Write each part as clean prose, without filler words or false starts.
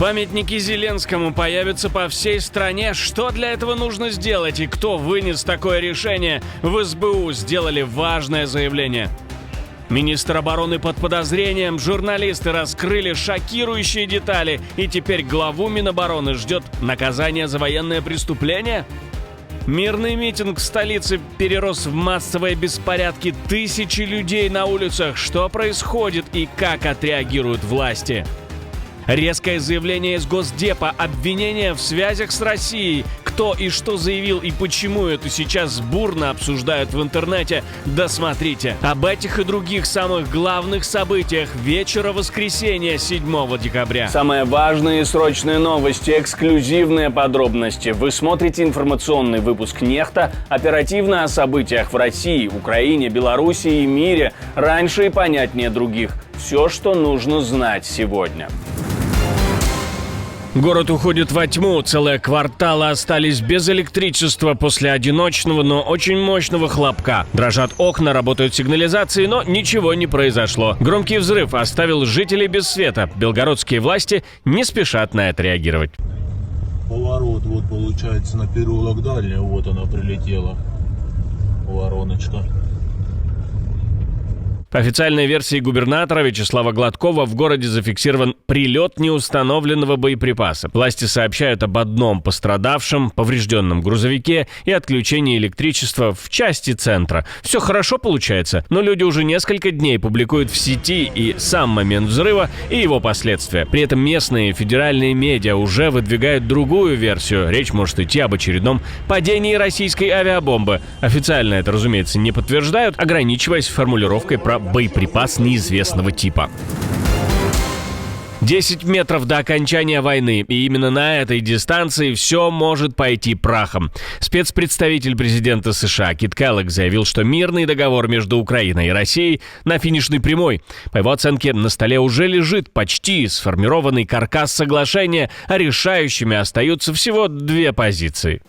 Памятники Зеленскому появятся по всей стране. Что для этого нужно сделать и кто вынес такое решение? В СБУ сделали важное заявление. Министр обороны под подозрением, журналисты раскрыли шокирующие детали, и теперь главу Минобороны ждет наказание за военное преступление? Мирный митинг в столице перерос в массовые беспорядки, тысячи людей на улицах. Что происходит и как отреагируют власти? Резкое заявление из Госдепа, обвинения в связях с Россией. Кто и что заявил и почему это сейчас бурно обсуждают в интернете. Досмотрите. Об этих и других самых главных событиях вечера воскресенья 7 декабря. Самые важные и срочные новости, эксклюзивные подробности. Вы смотрите информационный выпуск «Нехта». Оперативно о событиях в России, Украине, Белоруссии и мире. Раньше и понятнее других. Все, что нужно знать сегодня. Город уходит во тьму, целые кварталы остались без электричества после одиночного, но очень мощного хлопка. Дрожат окна, работают сигнализации, но ничего не произошло. Громкий взрыв оставил жителей без света. Белгородские власти не спешат на это реагировать. Поворот, вот получается на переулок Дальний, вот она прилетела, вороночка. По официальной версии губернатора Вячеслава Гладкова в городе зафиксирован прилет неустановленного боеприпаса. Власти сообщают об одном пострадавшем, поврежденном грузовике и отключении электричества в части центра. Все хорошо получается, но люди уже несколько дней публикуют в сети и сам момент взрыва, и его последствия. При этом местные и федеральные медиа уже выдвигают другую версию. Речь может идти об очередном падении российской авиабомбы. Официально это, разумеется, не подтверждают, ограничиваясь формулировкой про боеприпас неизвестного типа. 10 метров до окончания войны, и именно на этой дистанции все может пойти прахом. Спецпредставитель президента США Кит Келлог заявил, что мирный договор между Украиной и Россией на финишной прямой. По его оценке, на столе уже лежит почти сформированный каркас соглашения, а решающими остаются всего две позиции.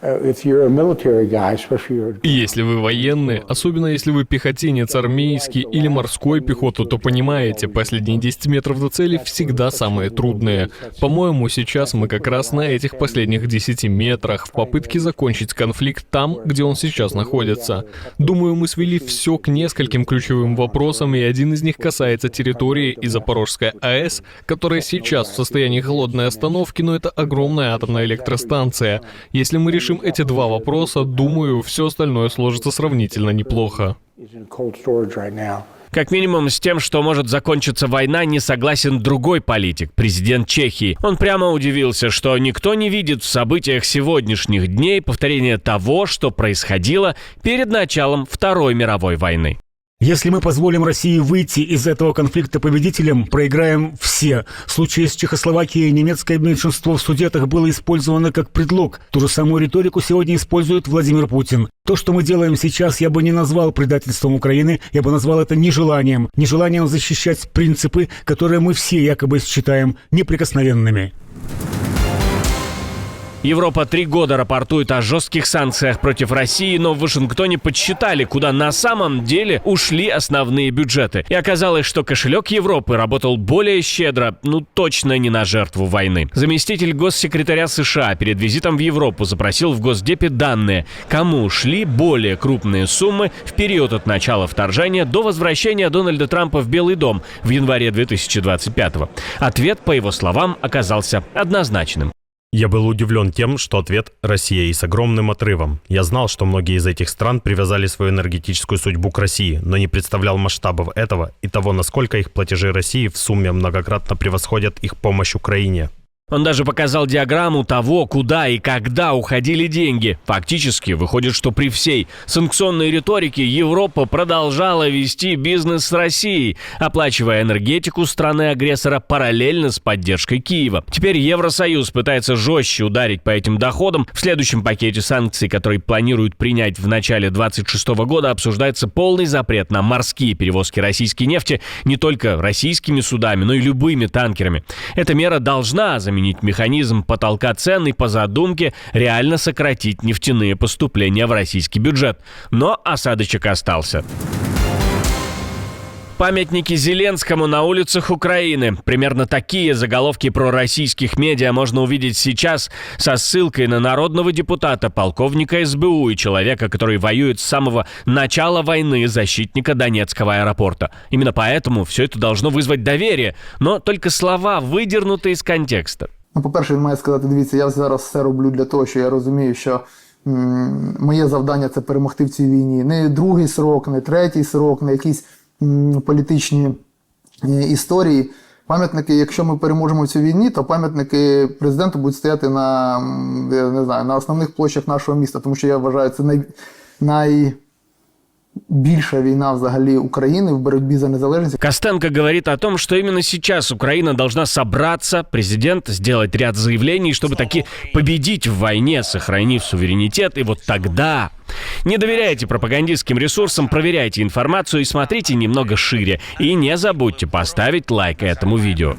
Если вы военный, особенно если вы пехотинец армейский или морской пехоты, то понимаете, последние 10 метров до цели всегда самые трудные. По-моему, сейчас мы как раз на этих последних 10 метрах в попытке закончить конфликт там, где он сейчас находится. Думаю, мы свели все к нескольким ключевым вопросам, и один из них касается территории и Запорожской АЭС, которая сейчас в состоянии холодной остановки, но это огромная атомная электростанция. Если мы решим эти два вопроса, думаю, все остальное сложится сравнительно неплохо. Как минимум с тем, что может закончиться война, не согласен другой политик, президент Чехии. Он прямо удивился, что никто не видит в событиях сегодняшних дней повторения того, что происходило перед началом Второй мировой войны. Если мы позволим России выйти из этого конфликта победителем, проиграем все. В случае с Чехословакией немецкое меньшинство в Судетах было использовано как предлог. Ту же самую риторику сегодня использует Владимир Путин. То, что мы делаем сейчас, я бы не назвал предательством Украины, я бы назвал это нежеланием защищать принципы, которые мы все якобы считаем неприкосновенными. Европа 3 года рапортует о жестких санкциях против России, но в Вашингтоне подсчитали, куда на самом деле ушли основные бюджеты. И оказалось, что кошелек Европы работал более щедро, точно не на жертву войны. Заместитель госсекретаря США перед визитом в Европу запросил в Госдепе данные, кому шли более крупные суммы в период от начала вторжения до возвращения Дональда Трампа в Белый дом в январе 2025-го. Ответ, по его словам, оказался однозначным. Я был удивлен тем, что ответ «Россия» и с огромным отрывом. Я знал, что многие из этих стран привязали свою энергетическую судьбу к России, но не представлял масштабов этого и того, насколько их платежи России в сумме многократно превосходят их помощь Украине. Он даже показал диаграмму того, куда и когда уходили деньги. Фактически, выходит, что при всей санкционной риторике Европа продолжала вести бизнес с Россией, оплачивая энергетику страны-агрессора параллельно с поддержкой Киева. Теперь Евросоюз пытается жестче ударить по этим доходам. В следующем пакете санкций, который планируют принять в начале 2026 года, обсуждается полный запрет на морские перевозки российской нефти не только российскими судами, но и любыми танкерами. Эта мера должна заменить механизм потолка цен и, по задумке, реально сократить нефтяные поступления в российский бюджет. Но осадочек остался. Памятники Зеленскому на улицах Украины. Примерно такие заголовки пророссийских медиа можно увидеть сейчас со ссылкой на народного депутата, полковника СБУ и человека, который воюет с самого начала войны, защитника Донецкого аэропорта. Именно поэтому все это должно вызвать доверие, но только слова выдернуты из контекста. По-перше, він має сказати, дивіться, я зараз все роблю для того, що я розумію, що моє завдання – це перемогти в цій війні. Не другий срок, не третій срок, не якісь політичні історії. Пам'ятники, якщо ми переможемо в цій війні, то пам'ятники президенту будуть стояти на, я не знаю, на основних площах нашого міста, тому що я вважаю, це найбільша війна взагалі України в боротьбе за незалежность. Костенко говорит о том, что именно сейчас Украина должна собраться, президент сделать ряд заявлений, чтобы таки победить в войне, сохранив суверенитет, и вот тогда... Не доверяйте пропагандистским ресурсам, проверяйте информацию и смотрите немного шире. И не забудьте поставить лайк этому видео.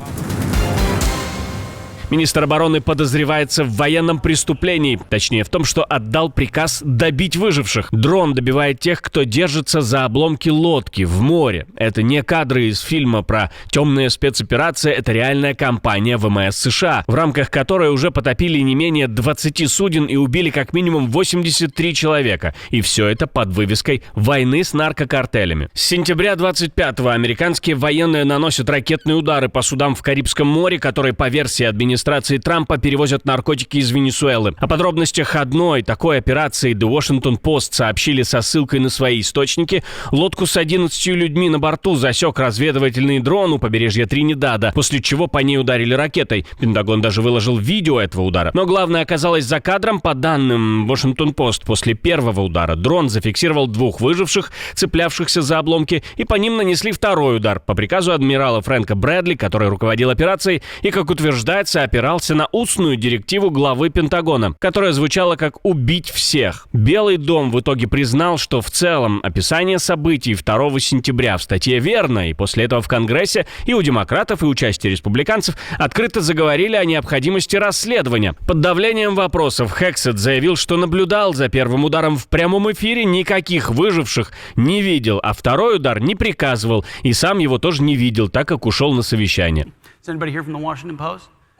Министр обороны подозревается в военном преступлении, точнее в том, что отдал приказ добить выживших. Дрон добивает тех, кто держится за обломки лодки в море. Это не кадры из фильма про темные спецоперации, это реальная кампания ВМС США, в рамках которой уже потопили не менее 20 суден и убили как минимум 83 человека. И все это под вывеской «Войны с наркокартелями». С сентября 25-го американские военные наносят ракетные удары по судам в Карибском море, которые по версии администрации Трампа перевозят наркотики из Венесуэлы. О подробностях одной такой операции The Washington Post сообщили со ссылкой на свои источники. Лодку с 11 людьми на борту засек разведывательный дрон у побережья Тринидада, после чего по ней ударили ракетой. Пентагон даже выложил видео этого удара. Но главное оказалось за кадром. По данным Washington Post, после первого удара дрон зафиксировал 2 выживших, цеплявшихся за обломки, и по ним нанесли второй удар по приказу адмирала Фрэнка Брэдли, который руководил операцией и, как утверждается, опирался на устную директиву главы Пентагона, которая звучала как «убить всех». Белый дом в итоге признал, что в целом описание событий 2 сентября в статье верно, и после этого в Конгрессе и у демократов, и у части республиканцев открыто заговорили о необходимости расследования. Под давлением вопросов Хексет заявил, что наблюдал за первым ударом в прямом эфире, никаких выживших не видел, а второй удар не приказывал, и сам его тоже не видел, так как ушел на совещание.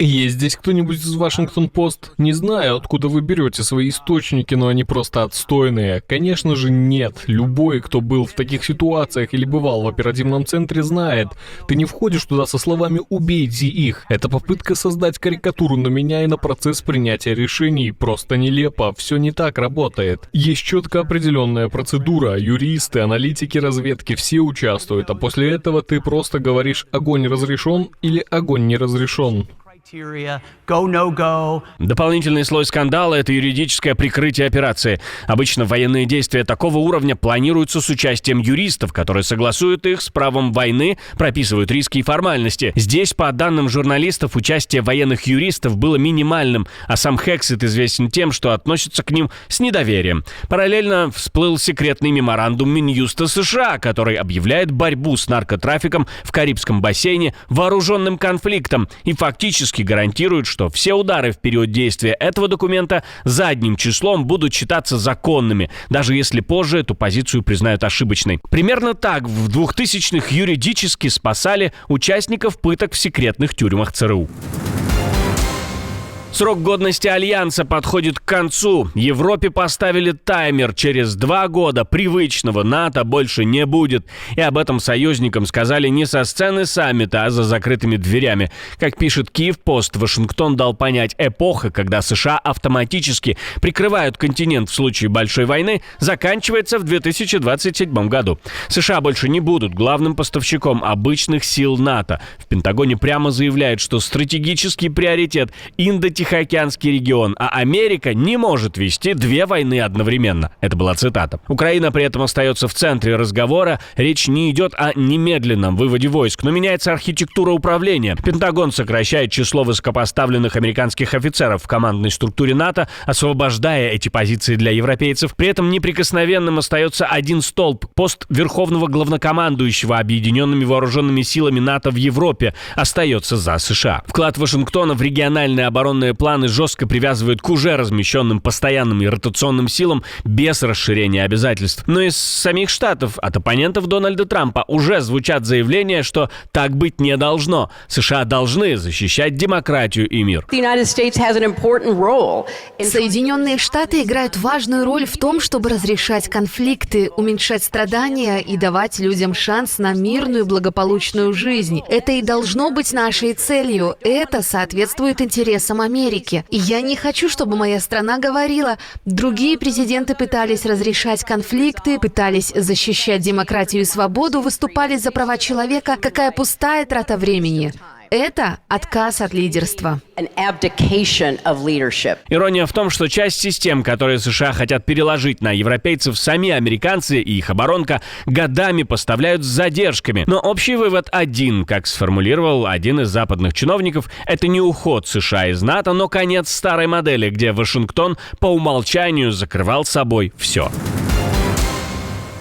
Есть здесь кто-нибудь из Вашингтон-Пост? Не знаю, откуда вы берете свои источники, но они просто отстойные. Конечно же, нет. Любой, кто был в таких ситуациях или бывал в оперативном центре, знает. Ты не входишь туда со словами «убейте их». Это попытка создать карикатуру на меня и на процесс принятия решений. Просто нелепо. Все не так работает. Есть четко определенная процедура. Юристы, аналитики, разведки, все участвуют. А после этого ты просто говоришь «огонь разрешен» или «огонь не разрешен». Дополнительный слой скандала – это юридическое прикрытие операции. Обычно военные действия такого уровня планируются с участием юристов, которые согласуют их с правом войны, прописывают риски и формальности. Здесь, по данным журналистов, участие военных юристов было минимальным, а сам Хексет известен тем, что относится к ним с недоверием. Параллельно всплыл секретный меморандум Минюста США, который объявляет борьбу с наркотрафиком в Карибском бассейне вооруженным конфликтом и фактически гарантирует, что все удары в период действия этого документа задним числом будут считаться законными, даже если позже эту позицию признают ошибочной. Примерно так в 2000-х юридически спасали участников пыток в секретных тюрьмах ЦРУ. Срок годности Альянса подходит к концу. Европе поставили таймер. Через 2 года привычного НАТО больше не будет. И об этом союзникам сказали не со сцены саммита, а за закрытыми дверями. Как пишет Киев-Пост, Вашингтон дал понять, эпоха, когда США автоматически прикрывают континент в случае большой войны, заканчивается в 2027 году. США больше не будут главным поставщиком обычных сил НАТО. В Пентагоне прямо заявляют, что стратегический приоритет – Индо-Тихоокеанский регион, а Америка не может вести 2 войны одновременно. Это была цитата. Украина при этом остается в центре разговора. Речь не идет о немедленном выводе войск, но меняется архитектура управления. Пентагон сокращает число высокопоставленных американских офицеров в командной структуре НАТО, освобождая эти позиции для европейцев. При этом неприкосновенным остается один столб – пост верховного главнокомандующего объединенными вооруженными силами НАТО в Европе остается за США. Вклад Вашингтона в региональное оборонное военные планы жестко привязывают к уже размещенным постоянным и ротационным силам без расширения обязательств. Но из самих штатов от оппонентов Дональда Трампа уже звучат заявления, что так быть не должно. США должны защищать демократию и мир. Соединенные Штаты играют важную роль в том, чтобы разрешать конфликты, уменьшать страдания и давать людям шанс на мирную благополучную жизнь. Это и должно быть нашей целью. Это соответствует интересам Америки. И я не хочу, чтобы моя страна говорила, другие президенты пытались разрешать конфликты, пытались защищать демократию и свободу, выступали за права человека. Какая пустая трата времени. Это отказ от лидерства. Ирония в том, что часть систем, которые США хотят переложить на европейцев, сами американцы и их оборонка годами поставляют с задержками. Но общий вывод один, как сформулировал один из западных чиновников, это не уход США из НАТО, но конец старой модели, где Вашингтон по умолчанию закрывал собой все.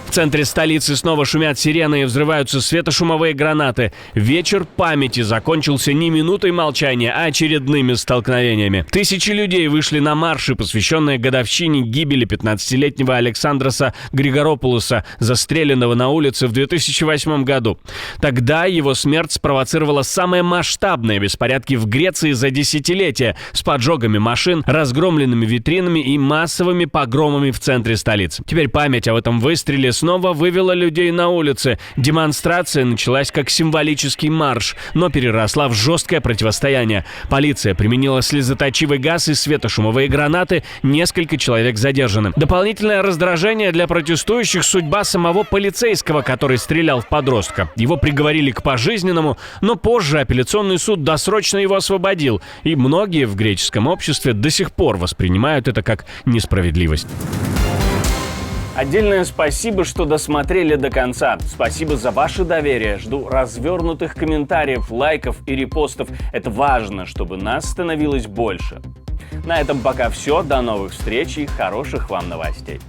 В центре столицы снова шумят сирены и взрываются светошумовые гранаты. Вечер памяти закончился не минутой молчания, а очередными столкновениями. Тысячи людей вышли на марши, посвященные годовщине гибели 15-летнего Александраса Григоропулоса, застреленного на улице в 2008 году. Тогда его смерть спровоцировала самые масштабные беспорядки в Греции за десятилетия с поджогами машин, разгромленными витринами и массовыми погромами в центре столицы. Теперь память об этом выстреле снова вывела людей на улицы. Демонстрация началась как символический марш, но переросла в жесткое противостояние. Полиция применила слезоточивый газ и светошумовые гранаты, несколько человек задержаны. Дополнительное раздражение для протестующих — судьба самого полицейского, который стрелял в подростка. Его приговорили к пожизненному, но позже апелляционный суд досрочно его освободил, и многие в греческом обществе до сих пор воспринимают это как несправедливость. Отдельное спасибо, что досмотрели до конца. Спасибо за ваше доверие. Жду развернутых комментариев, лайков и репостов. Это важно, чтобы нас становилось больше. На этом пока все. До новых встреч и хороших вам новостей.